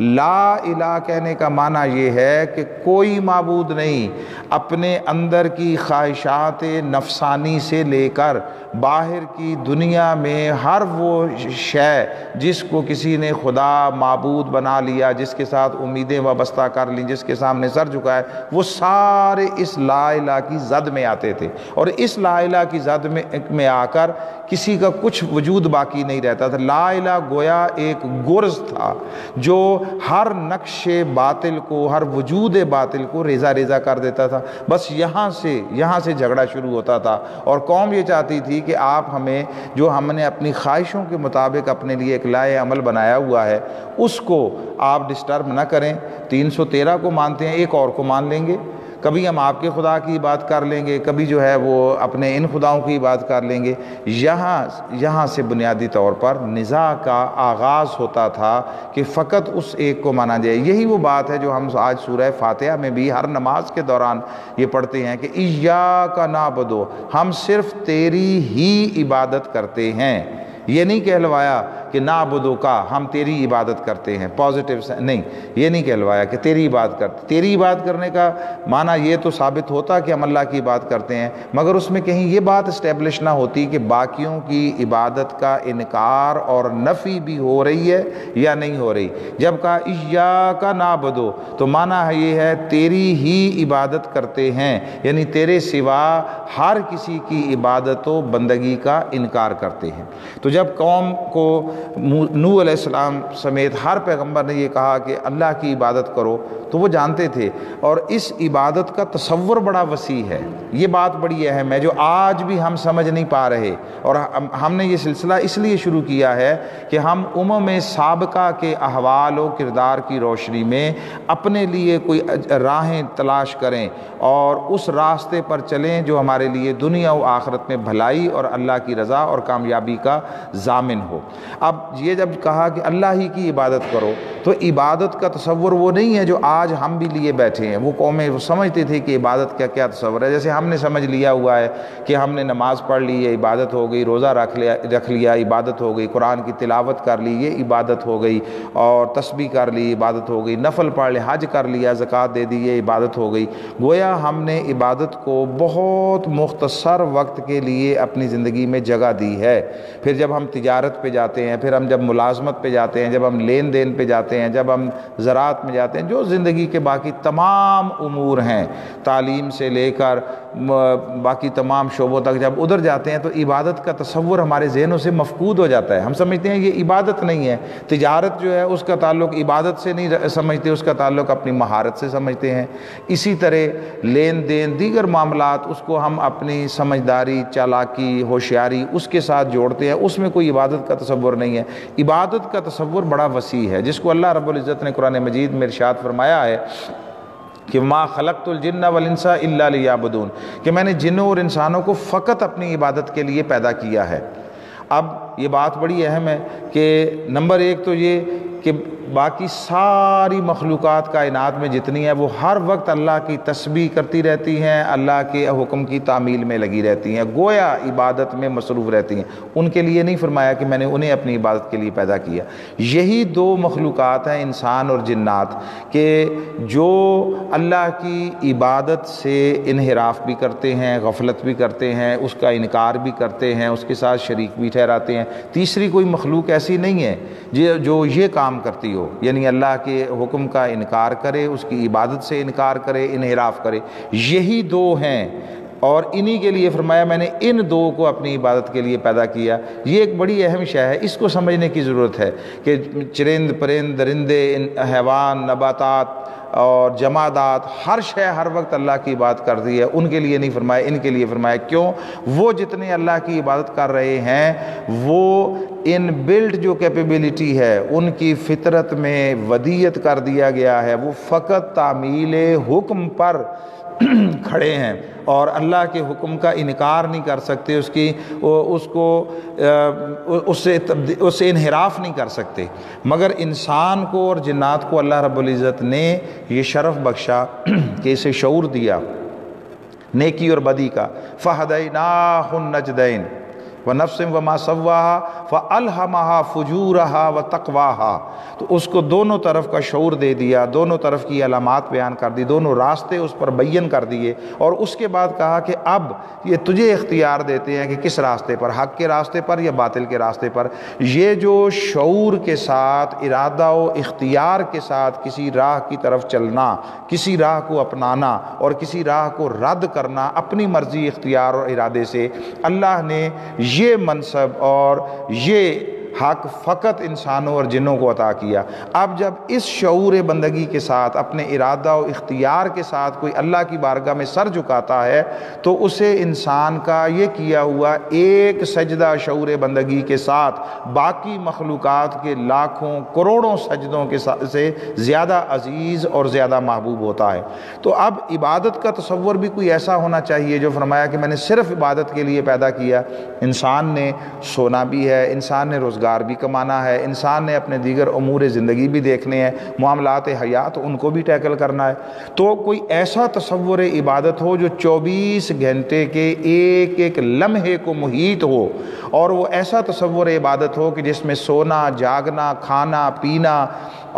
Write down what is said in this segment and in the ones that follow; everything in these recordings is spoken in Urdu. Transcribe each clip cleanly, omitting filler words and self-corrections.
لا الہ کہنے کا معنی یہ ہے کہ کوئی معبود نہیں، اپنے اندر کی خواہشات نفسانی سے لے کر باہر کی دنیا میں ہر وہ شے جس کو کسی نے خدا معبود بنا لیا، جس کے ساتھ امیدیں وابستہ کر لیں، جس کے سامنے سر جھکائے، وہ سارے اس لا الہ کی زد میں آتے تھے، اور اس لا الہ کی زد میں آ کر کسی کا کچھ وجود باقی نہیں رہتا تھا۔ لا الہ گویا ایک گرز تھا جو ہر نقش باطل کو، ہر وجود باطل کو ریزہ ریزہ کر دیتا تھا۔ بس یہاں سے جھگڑا شروع ہوتا تھا، اور قوم یہ چاہتی تھی کہ آپ ہمیں، جو ہم نے اپنی خواہشوں کے مطابق اپنے لیے ایک لائے عمل بنایا ہوا ہے، اس کو آپ ڈسٹرب نہ کریں۔ 313 کو مانتے ہیں، ایک اور کو مان لیں گے، کبھی ہم آپ کے خدا کی بات کر لیں گے، کبھی جو ہے وہ اپنے ان خداؤں کی بات کر لیں گے۔ یہاں سے بنیادی طور پر نزاع کا آغاز ہوتا تھا کہ فقط اس ایک کو مانا جائے۔ یہی وہ بات ہے جو ہم آج سورہ فاتحہ میں بھی ہر نماز کے دوران یہ پڑھتے ہیں کہ ایاک نعبد، ہم صرف تیری ہی عبادت کرتے ہیں۔ یہ نہیں کہلوایا کہ نعبدو کا، ہم تیری عبادت کرتے ہیں، پازیٹیو سے نہیں، یہ نہیں کہلوایا کہ تیری عبادت کرتے۔ تیری عبادت کرنے کا معنی یہ تو ثابت ہوتا کہ ہم اللہ کی عبادت کرتے ہیں، مگر اس میں کہیں یہ بات اسٹیبلش نہ ہوتی کہ باقیوں کی عبادت کا انکار اور نفی بھی ہو رہی ہے یا نہیں ہو رہی۔ جب کہا ایاک نعبدو تو معنی ہے یہ ہے تیری ہی عبادت کرتے ہیں، یعنی تیرے سوا ہر کسی کی عبادت و بندگی کا انکار کرتے ہیں۔ تو جب قوم کو نوح علیہ السلام سمیت ہر پیغمبر نے یہ کہا کہ اللہ کی عبادت کرو، تو وہ جانتے تھے، اور اس عبادت کا تصور بڑا وسیع ہے۔ یہ بات بڑی اہم ہے جو آج بھی ہم سمجھ نہیں پا رہے، اور ہم نے یہ سلسلہ اس لیے شروع کیا ہے کہ ہم امم سابقہ کے احوال و کردار کی روشنی میں اپنے لیے کوئی راہیں تلاش کریں اور اس راستے پر چلیں جو ہمارے لیے دنیا و آخرت میں بھلائی اور اللہ کی رضا اور کامیابی کا ضامن ہو۔ اب یہ جب کہا کہ اللہ ہی کی عبادت کرو، تو عبادت کا تصور وہ نہیں ہے جو آج ہم بھی لیے بیٹھے ہیں۔ وہ قومیں وہ سمجھتے تھے کہ عبادت کا کیا تصور ہے، جیسے ہم نے سمجھ لیا ہوا ہے کہ ہم نے نماز پڑھ لی ہے، عبادت ہو گئی، روزہ رکھ لیا عبادت ہو گئی، قرآن کی تلاوت کر لی یہ عبادت ہو گئی، اور تسبیح کر لی عبادت ہو گئی، نفل پڑھ لے، حج کر لیا، زکوٰۃ دے دی یہ عبادت ہو گئی۔ گویا ہم نے عبادت کو بہت مختصر وقت کے لیے اپنی زندگی میں جگہ دی ہے۔ پھر جب ہم تجارت پہ جاتے ہیں، پھر ہم جب ملازمت پہ جاتے ہیں، جب ہم لین دین پہ جاتے ہیں، جب ہم زراعت میں جاتے ہیں، جو زندگی کے باقی تمام امور ہیں، تعلیم سے لے کر باقی تمام شعبوں تک جب ادھر جاتے ہیں، تو عبادت کا تصور ہمارے ذہنوں سے مفقود ہو جاتا ہے۔ ہم سمجھتے ہیں یہ عبادت نہیں ہے۔ تجارت جو ہے اس کا تعلق عبادت سے نہیں سمجھتے، اس کا تعلق اپنی مہارت سے سمجھتے ہیں۔ اسی طرح لین دین، دیگر معاملات، اس کو ہم اپنی سمجھداری، چالاکی، ہوشیاری اس کے ساتھ جوڑتے ہیں، اس میں کوئی عبادت کا تصور نہیں ہے۔ عبادت کا تصور بڑا وسیع ہے، جس کو اللہ رب العزت نے قرآن مجید میں ارشاد فرمایا ہے کہ ما خلقت الجن والانس الا لیعبدون، کہ میں نے جنوں اور انسانوں کو فقط اپنی عبادت کے لیے پیدا کیا ہے۔ اب یہ بات بڑی اہم ہے کہ نمبر ایک تو یہ کہ باقی ساری مخلوقات کائنات میں جتنی ہیں وہ ہر وقت اللہ کی تسبیح کرتی رہتی ہیں، اللہ کے حکم کی تعمیل میں لگی رہتی ہیں، گویا عبادت میں مصروف رہتی ہیں۔ ان کے لیے نہیں فرمایا کہ میں نے انہیں اپنی عبادت کے لیے پیدا کیا۔ یہی دو مخلوقات ہیں، انسان اور جنات، کہ جو اللہ کی عبادت سے انحراف بھی کرتے ہیں، غفلت بھی کرتے ہیں، اس کا انکار بھی کرتے ہیں، اس کے ساتھ شریک بھی ٹھہراتے ہیں۔ تیسری کوئی مخلوق ایسی نہیں ہے جو یہ کام کرتی ہو، یعنی اللہ کے حکم کا انکار کرے، اس کی عبادت سے انکار کرے، انحراف کرے۔ یہی دو ہیں، اور انہی کے لیے فرمایا میں نے ان دو کو اپنی عبادت کے لیے پیدا کیا۔ یہ ایک بڑی اہم شے ہے، اس کو سمجھنے کی ضرورت ہے کہ چرند پرند درندے، حیوان، نباتات اور جمادات، ہر شے ہر وقت اللہ کی عبادت کرتی ہے۔ ان کے لیے نہیں فرمایا، ان کے لیے فرمایا۔ کیوں؟ وہ جتنے اللہ کی عبادت کر رہے ہیں، وہ ان بلڈ جو کیپیبلٹی ہے، ان کی فطرت میں ودیت کر دیا گیا ہے، وہ فقط تعمیل حکم پر کھڑے ہیں اور اللہ کے حکم کا انکار نہیں کر سکتے، اس سے انحراف نہیں کر سکتے۔ مگر انسان کو اور جنات کو اللہ رب العزت نے یہ شرف بخشا کہ اسے شعور دیا نیکی اور بدی کا۔ فَهَدَيْنَاهُ النَّجْدَيْنِ وَنَفْسٍ وَمَا سَوَّاهَا فَأَلْهَمَهَا فُجُورَهَا وَتَقْوَاهَا، تو اس کو دونوں طرف کا شعور دے دیا، دونوں طرف کی علامات بیان کر دی، دونوں راستے اس پر بیان کر دیے، اور اس کے بعد کہا کہ اب یہ تجھے اختیار دیتے ہیں کہ کس راستے پر، حق کے راستے پر یا باطل کے راستے پر۔ یہ جو شعور کے ساتھ، ارادہ و اختیار کے ساتھ کسی راہ کی طرف چلنا، کسی راہ کو اپنانا اور کسی راہ کو رد کرنا اپنی مرضی، اختیار اور ارادے سے، اللہ نے یہ منصب اور یہ حق فقط انسانوں اور جنوں کو عطا کیا۔ اب جب اس شعور بندگی کے ساتھ، اپنے ارادہ و اختیار کے ساتھ کوئی اللہ کی بارگاہ میں سر جھکاتا ہے تو اسے انسان کا یہ کیا ہوا ایک سجدہ شعور بندگی کے ساتھ باقی مخلوقات کے لاکھوں کروڑوں سجدوں کے سے زیادہ عزیز اور زیادہ محبوب ہوتا ہے۔ تو اب عبادت کا تصور بھی کوئی ایسا ہونا چاہیے جو فرمایا کہ میں نے صرف عبادت کے لیے پیدا کیا۔ انسان نے سونا بھی ہے، انسان نے روزگار بھی کمانا ہے، انسان نے اپنے دیگر امور زندگی بھی دیکھنے ہیں، معاملات حیات ان کو بھی ٹیکل کرنا ہے۔ تو کوئی ایسا تصور عبادت ہو جو 24 گھنٹے کے ایک ایک لمحے کو محیط ہو، اور وہ ایسا تصور عبادت ہو کہ جس میں سونا، جاگنا، کھانا، پینا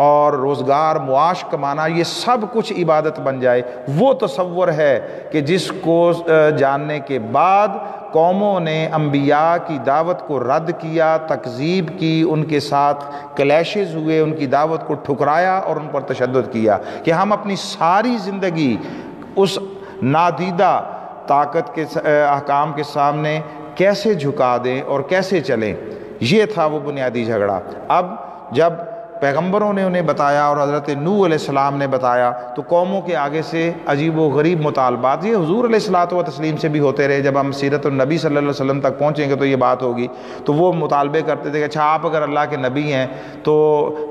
اور روزگار، معاش کمانا، یہ سب کچھ عبادت بن جائے۔ وہ تصور ہے کہ جس کو جاننے کے بعد قوموں نے انبیاء کی دعوت کو رد کیا، تکذیب کی، ان کے ساتھ کلیشز ہوئے، ان کی دعوت کو ٹھکرایا اور ان پر تشدد کیا کہ ہم اپنی ساری زندگی اس نادیدہ طاقت کے احکام کے سامنے کیسے جھکا دیں اور کیسے چلیں۔ یہ تھا وہ بنیادی جھگڑا۔ اب جب پیغمبروں نے انہیں بتایا اور حضرت نوح علیہ السلام نے بتایا تو قوموں کے آگے سے عجیب و غریب مطالبات، یہ حضور علیہ الصلوۃ والتسلیم سے بھی ہوتے رہے۔ جب ہم سیرت النبی صلی اللہ علیہ وسلم تک پہنچیں گے تو یہ بات ہوگی۔ تو وہ مطالبے کرتے تھے کہ اچھا آپ اگر اللہ کے نبی ہیں تو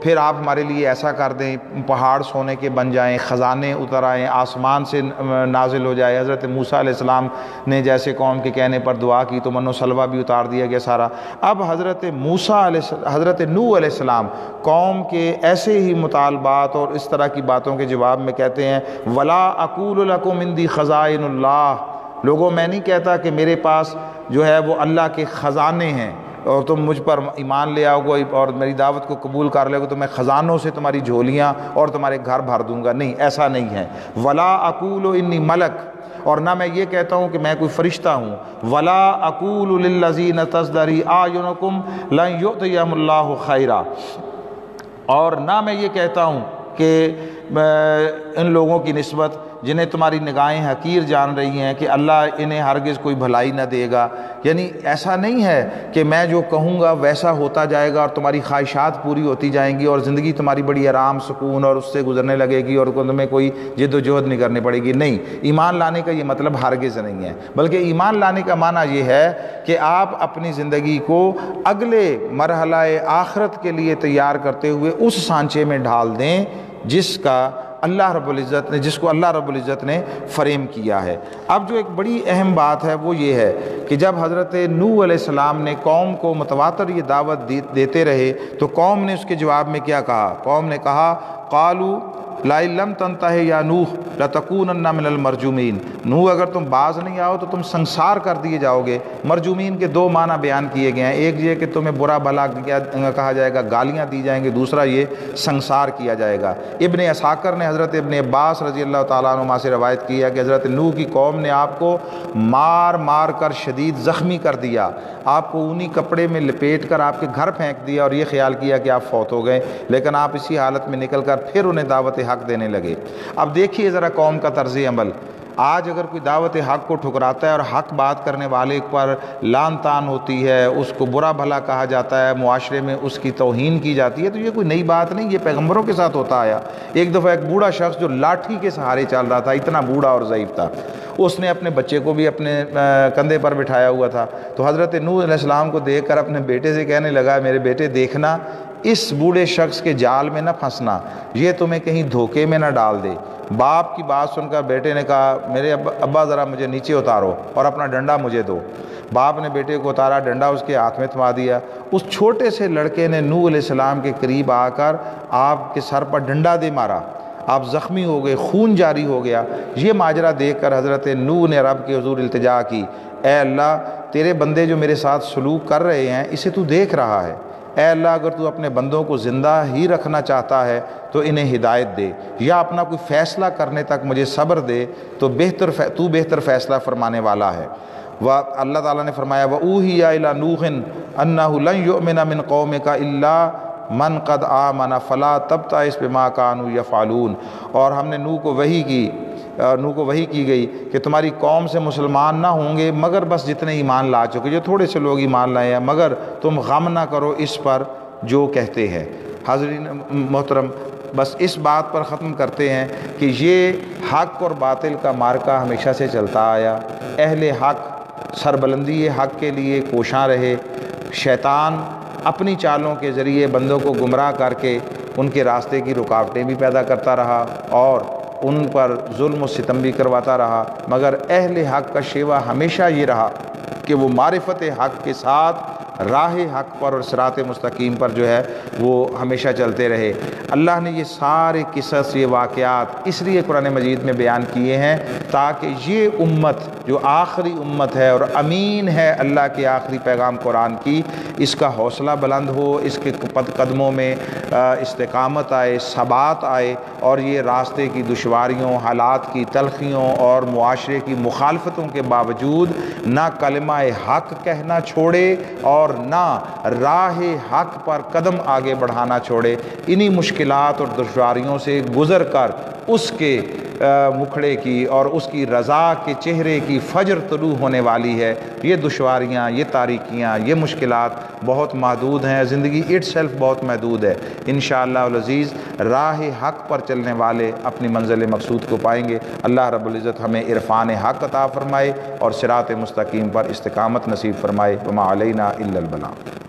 پھر آپ ہمارے لیے ایسا کر دیں، پہاڑ سونے کے بن جائیں، خزانے اتر آئیں، آسمان سے نازل ہو جائے۔ حضرت موسیٰ علیہ السلام نے جیسے قوم کے کہنے پر دعا کی تو من و سلوہ بھی اتار دیا گیا سارا۔ اب حضرت نوح علیہ السلام قوم کے ایسے ہی مطالبات اور اس طرح کی باتوں کے جواب میں کہتے ہیں وَلَا أَقُولُ لَكُمْ عِنْدِي خَزَائِنُ اللَّهِ، لوگوں میں نہیں کہتا کہ میرے پاس جو ہے وہ اللہ کے خزانے ہیں اور تم مجھ پر ایمان لے آؤ گے اور میری دعوت کو قبول کر لے گے تو میں خزانوں سے تمہاری جھولیاں اور تمہارے گھر بھر دوں گا۔ نہیں، ایسا نہیں ہے۔ وَلَا أَقُولُ إِنِّي مَلَكٌ، اور نہ میں یہ کہتا ہوں کہ میں کوئی فرشتہ ہوں۔ وَلَا أَقُولُ لِلَّذِينَ تَزْدَرِي أَعْيُنُكُمْ لَن يُؤْتِيَهُمُ اللَّهُ خَيْرًا، اور نہ میں یہ کہتا ہوں کہ ان لوگوں کی نسبت جنہیں تمہاری نگاہیں حقیر جان رہی ہیں کہ اللہ انہیں ہرگز کوئی بھلائی نہ دے گا۔ یعنی ایسا نہیں ہے کہ میں جو کہوں گا ویسا ہوتا جائے گا اور تمہاری خواہشات پوری ہوتی جائیں گی اور زندگی تمہاری بڑی آرام سکون اور اس سے گزرنے لگے گی اور تمہیں کوئی جد و جہد نہیں کرنی پڑے گی۔ نہیں، ایمان لانے کا یہ مطلب ہرگز نہیں ہے، بلکہ ایمان لانے کا معنی یہ ہے کہ آپ اپنی زندگی کو اگلے مرحلہ آخرت کے لیے تیار کرتے ہوئے اس سانچے میں ڈھال دیں جس کو اللہ رب العزت نے فریم کیا ہے۔ اب جو ایک بڑی اہم بات ہے وہ یہ ہے کہ جب حضرت نوح علیہ السلام نے قوم کو متواتر یہ دعوت دیتے رہے تو قوم نے اس کے جواب میں کیا کہا؟ قوم نے کہا قالوا لئن لم تنتہ یا نوح لتکونن من المرجومین، نوح اگر تم باز نہیں آؤ تو تم سنسار کر دیے جاؤ گے۔ مرجومین کے دو معنی بیان کیے گئے ہیں، ایک یہ کہ تمہیں برا بھلا کہا جائے گا، گالیاں دی جائیں گے، دوسرا یہ سنسار کیا جائے گا۔ ابن اساکر نے حضرت ابن عباس رضی اللہ تعالیٰ عنہما سے روایت کی ہے کہ حضرت نوح کی قوم نے آپ کو مار مار کر شدید زخمی کر دیا، آپ کو اونی کپڑے میں لپیٹ کر آپ کے گھر پھینک دیا اور یہ خیال کیا کہ آپ فوت ہو گئے، لیکن آپ اسی حالت میں نکل کر پھر انہیں دعوت حق دینے لگے۔ اب دیکھیے ذرا قوم کا طرز عمل۔ آج اگر کوئی دعوت حق کو ٹھکراتا ہے اور حق بات کرنے والے پر لان تان ہوتی ہے، اس کو برا بھلا کہا جاتا ہے، معاشرے میں اس کی توہین کی جاتی ہے، تو یہ کوئی نئی بات نہیں، یہ پیغمبروں کے ساتھ ہوتا آیا۔ ایک دفعہ ایک بوڑھا شخص جو لاٹھی کے سہارے چل رہا تھا، اتنا بوڑھا اور ضعیف تھا، اس نے اپنے بچے کو بھی اپنے کندھے پر بٹھایا ہوا تھا، تو حضرت نوح علیہ السلام کو دیکھ کر اپنے بیٹے سے کہنے لگا میرے بیٹے دیکھنا اس بوڑھے شخص کے جال میں نہ پھنسنا، یہ تمہیں کہیں دھوکے میں نہ ڈال دے۔ باپ کی بات سن کر بیٹے نے کہا میرے ابا ذرا مجھے نیچے اتارو اور اپنا ڈنڈا مجھے دو۔ باپ نے بیٹے کو اتارا، ڈنڈا اس کے ہاتھ میں تھما دیا۔ اس چھوٹے سے لڑکے نے نوح علیہ السلام کے قریب آ کر آپ کے سر پر ڈنڈا دے مارا، آپ زخمی ہو گئے، خون جاری ہو گیا۔ یہ ماجرا دیکھ کر حضرت نوح نے رب کے حضور التجا کی، اے اللہ تیرے بندے جو میرے ساتھ سلوک کر رہے ہیں اسے تو دیکھ رہا ہے، اے اللہ اگر تو اپنے بندوں کو زندہ ہی رکھنا چاہتا ہے تو انہیں ہدایت دے، یا اپنا کوئی فیصلہ کرنے تک مجھے صبر دے، تو تو بہتر فیصلہ فرمانے والا ہے۔ اللہ تعالیٰ نے فرمایا وَأُوحِيَ إِلَىٰ نُوحٍ أَنَّهُ لَن يُؤْمِنَ مِن قَوْمِكَ إِلَّا مَن قَدْ آمَنَ فَلَا تَبْتَئِسْ بِمَا كَانُوا يَفْعَلُونَ، اور ہم نے نوح کو وحی کی گئی کہ تمہاری قوم سے مسلمان نہ ہوں گے مگر بس جتنے ایمان لا چکے، جو تھوڑے سے لوگ ایمان لائے ہیں، مگر تم غم نہ کرو اس پر جو کہتے ہیں۔ حاضرین محترم، بس اس بات پر ختم کرتے ہیں کہ یہ حق اور باطل کا معرکہ ہمیشہ سے چلتا آیا، اہل حق سربلندی حق کے لیے کوشاں رہے، شیطان اپنی چالوں کے ذریعے بندوں کو گمراہ کر کے ان کے راستے کی رکاوٹیں بھی پیدا کرتا رہا اور ان پر ظلم و ستم بھی کرواتا رہا، مگر اہل حق کا شیوہ ہمیشہ یہ رہا کہ وہ معرفت حق کے ساتھ راہ حق پر اور صراط مستقیم پر جو ہے وہ ہمیشہ چلتے رہے۔ اللہ نے یہ سارے قصص، یہ واقعات اس لیے قرآن مجید میں بیان کیے ہیں تاکہ یہ امت جو آخری امت ہے اور امین ہے اللہ کے آخری پیغام قرآن کی، اس کا حوصلہ بلند ہو، اس کے قدموں میں استقامت آئے، ثبات آئے، اور یہ راستے کی دشواریوں، حالات کی تلخیوں اور معاشرے کی مخالفتوں کے باوجود نہ کلمہ حق کہنا چھوڑے اور نہ راہ حق پر قدم آگے بڑھانا چھوڑے۔ انہی مشکلات اور دشواریوں سے گزر کر اس کے مکھڑے کی اور اس کی رضا کے چہرے کی فجر طلوع ہونے والی ہے۔ یہ دشواریاں، یہ تاریکیاں، یہ مشکلات بہت محدود ہیں، زندگی اٹ سیلف بہت محدود ہے۔ انشاءاللہ العزیز راہ حق پر چلنے والے اپنی منزل مقصود کو پائیں گے۔ اللہ رب العزت ہمیں عرفان حق عطا فرمائے اور صراط مستقیم پر استقامت نصیب فرمائے۔ وما علینا الا البلاغ۔